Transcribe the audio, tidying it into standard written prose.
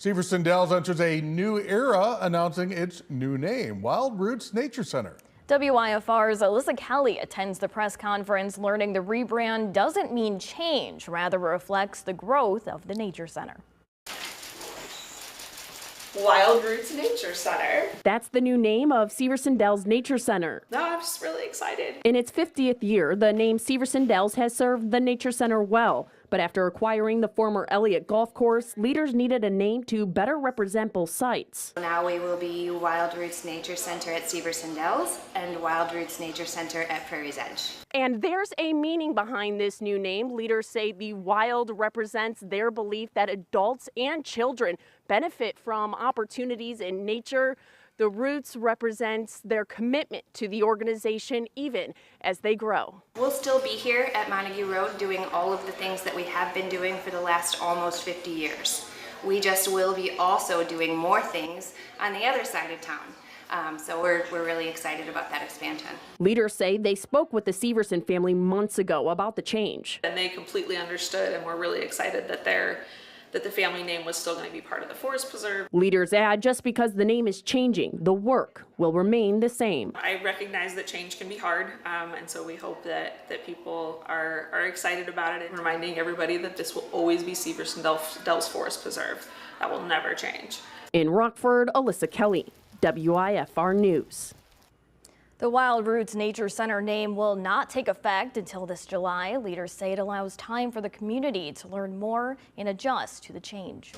Severson Dells enters a new era, announcing its new name, Wild Roots Nature Center. WIFR's Alyssa Kelly attends the press conference, learning the rebrand doesn't mean change, rather reflects the growth of the Nature Center. Wild Roots Nature Center. That's the new name of Severson Dells Nature Center. No, I'm just really excited. In its 50th year, the name Severson Dells has served the Nature Center well. But after acquiring the former Elliott Golf Course, leaders needed a name to better represent both sites. Now we will be Wild Roots Nature Center at Severson Dells and Wild Roots Nature Center at Prairie's Edge. And there's a meaning behind this new name. Leaders say the wild represents their belief that adults and children benefit from opportunities in nature. The Roots represents their commitment to the organization even as they grow. We'll still be here at Montague Road doing all of the things that we have been doing for the last almost 50 years. We just will be also doing more things on the other side of town. So we're really excited about that expansion. Leaders say they spoke with the Severson family months ago about the change. And they completely understood, and we're really excited that the family name was still going to be part of the Forest Preserve. Leaders add just because the name is changing, the work will remain the same. I recognize that change can be hard, and so we hope that people are excited about it, and reminding everybody that this will always be Severson Dells Forest Preserve. That will never change. In Rockford, Alyssa Kelly, WIFR News. The Wild Roots Nature Center name will not take effect until this July. Leaders say it allows time for the community to learn more and adjust to the change.